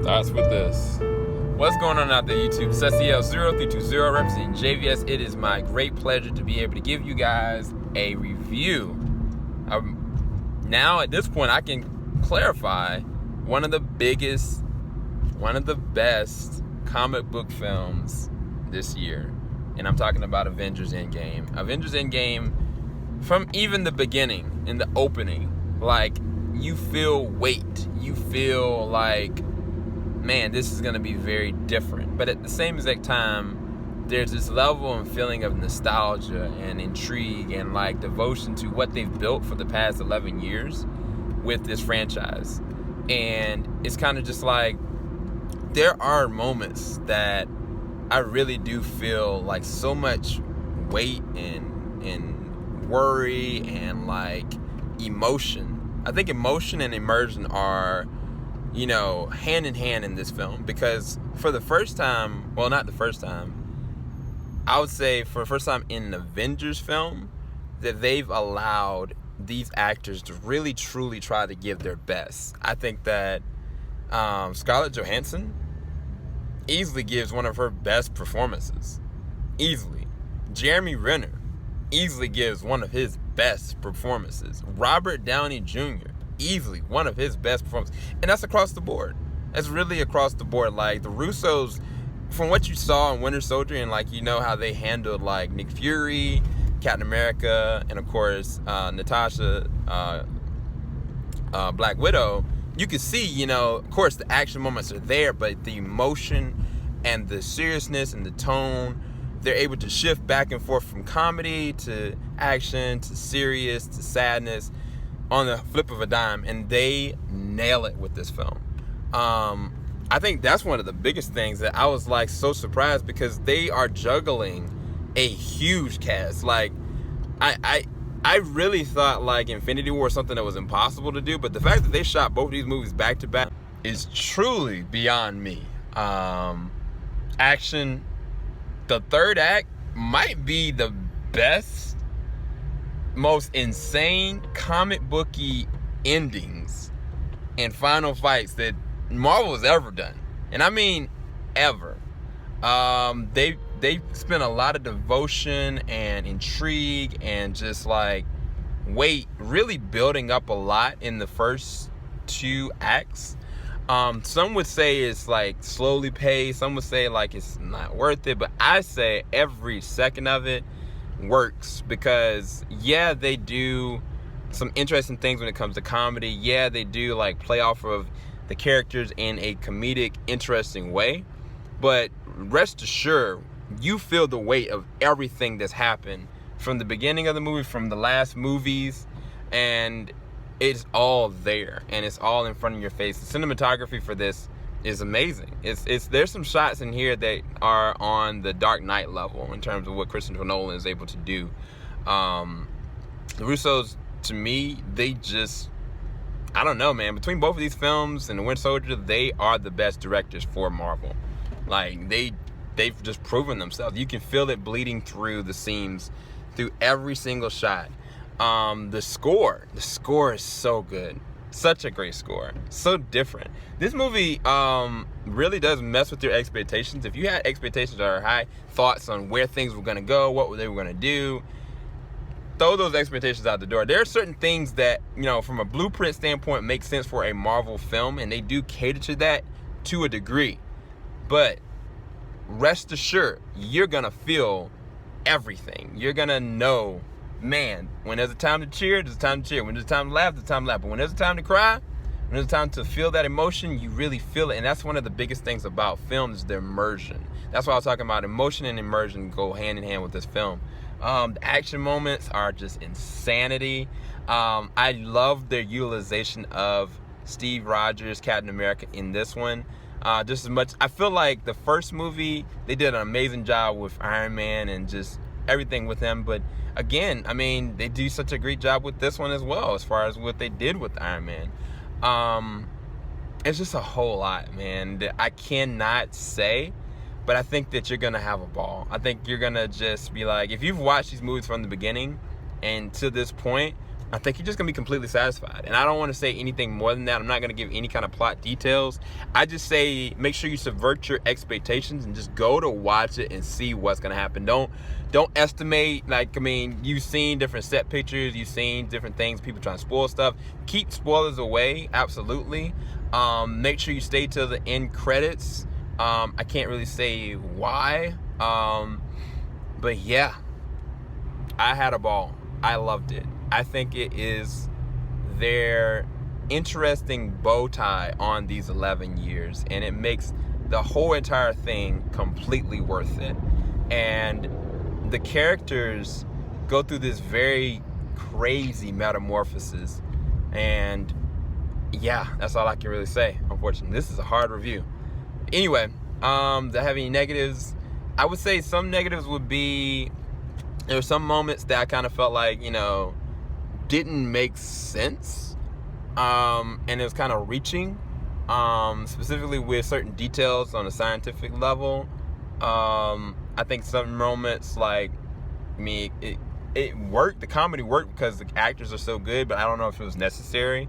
Starts with this. What's going on out there, YouTube? SEL0320 representing JVS. It is my great pleasure to be able to give you guys a review. Now, at this point, I can clarify one of the best comic book films this year. And I'm talking about Avengers Endgame. Avengers Endgame, from even the beginning, in the opening, like, you feel weight. You feel like, man, this is going to be very different. But at the same exact time, there's this level and feeling of nostalgia and intrigue and, like, devotion to what they've built for the past 11 years with this franchise. And it's kind of just like, there are moments that I really do feel like so much weight and worry and, like, emotion. I think emotion and immersion are, hand in hand in this film, because for the first time, well, not the first time, I would say for the first time in an Avengers film, that they've allowed these actors to really truly try to give their best. I think that Scarlett Johansson easily gives one of her best performances. Easily. Jeremy Renner easily gives one of his best performances. Robert Downey Jr. easily one of his best performances. And that's across the board. That's really across the board. Like, the Russos, from what you saw in Winter Soldier, and, like, how they handled, like, Nick Fury, Captain America, and, of course, Natasha, Black Widow, you can see, of course, the action moments are there, but the emotion and the seriousness and the tone, they're able to shift back and forth from comedy to action to serious to sadness on the flip of a dime, and they nail it with this film. I think that's one of the biggest things that I was, like, so surprised, because they are juggling a huge cast. Like, I really thought, like, Infinity War was something that was impossible to do, but the fact that they shot both of these movies back to back is truly beyond me. Action. The third act might be the best, most insane comic booky endings and final fights that Marvel has ever done. And I mean ever. They spent a lot of devotion and intrigue and just, like, weight, really building up a lot in the first two acts. Some would say it's, like, slowly paced. Some would say, like, it's not worth it. But I say every second of it works, because, yeah, they do some interesting things when it comes to comedy. Yeah, they do, like, play off of the characters in a comedic, interesting way. But rest assured, you feel the weight of everything that's happened from the beginning of the movie, from the last movies, and it's all there, and it's all in front of your face. The cinematography for this is amazing. There's some shots in here that are on the Dark Knight level in terms of what Christopher Nolan is able to do. The Russos, to me, they just, I don't know, man. Between both of these films and The Winter Soldier, they are the best directors for Marvel. Like, they've just proven themselves. You can feel it bleeding through the seams, through every single shot. The score is so good. Such a great score. So different. This movie really does mess with your expectations. If you had expectations that are high, thoughts on where things were going to go, what they were going to do, throw those expectations out the door. There are certain things that, from a blueprint standpoint, make sense for a Marvel film, and they do cater to that to a degree. But rest assured, you're going to feel everything. You're going to know, man, when there's a time to cheer, there's a time to cheer. When there's a time to laugh, there's a time to laugh. But when there's a time to cry, when there's a time to feel that emotion, you really feel it. And that's one of the biggest things about film, is the immersion. That's why I was talking about emotion and immersion go hand in hand with this film. The action moments are just insanity. I love their utilization of Steve Rogers, Captain America, in this one. Just as much. I feel like the first movie, they did an amazing job with Iron Man and just everything with him. But again, I mean, they do such a great job with this one as well, as far as what they did with Iron Man. It's just a whole lot, man, that I cannot say, but I think that you're going to have a ball. I think you're going to just be like, if you've watched these movies from the beginning and to this point, I think you're just going to be completely satisfied. And I don't want to say anything more than that. I'm not going to give any kind of plot details. I just say make sure you subvert your expectations and just go to watch it and see what's going to happen. Don't estimate. Like, I mean, you've seen different set pictures. You've seen different things. People trying to spoil stuff. Keep spoilers away. Absolutely. Make sure you stay till the end credits. I can't really say why. But yeah, I had a ball. I loved it. I think it is their interesting bow tie on these 11 years, and it makes the whole entire thing completely worth it. And the characters go through this very crazy metamorphosis, and yeah, that's all I can really say. Unfortunately, this is a hard review. Anyway, do I have any negatives? I would say some negatives would be there were some moments that I kind of felt like, didn't make sense, and it was kind of reaching, specifically with certain details on a scientific level. I think some moments, like, it worked, the comedy worked because the actors are so good, but I don't know if it was necessary.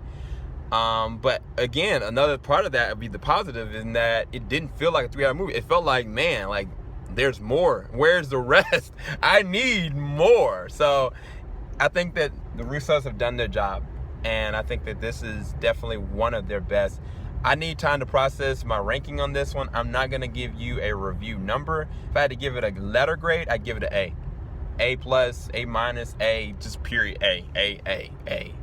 But again, another part of that would be the positive, in that it didn't feel like a 3-hour movie. It felt like, man, like, there's more. Where's the rest? I need more. So I think that the Russos have done their job, and I think that this is definitely one of their best. I need time to process my ranking on this one. I'm not going to give you a review number. If I had to give it a letter grade, I'd give it an A. A plus, A minus, A, just period A.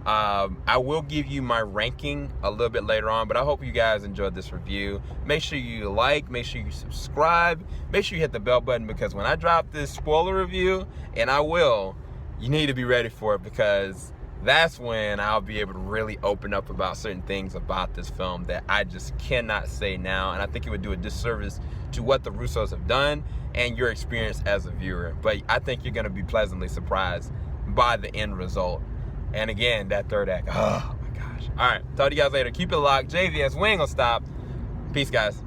I will give you my ranking a little bit later on, but I hope you guys enjoyed this review. Make sure you like, make sure you subscribe, make sure you hit the bell button, because when I drop this spoiler review, and I will, you need to be ready for it, because that's when I'll be able to really open up about certain things about this film that I just cannot say now, and I think it would do a disservice to what the Russos have done and your experience as a viewer. But I think you're going to be pleasantly surprised by the end result. And again, that third act, oh my gosh. All right, talk to you guys later. Keep it locked. JVS, we ain't gonna stop. Peace, guys.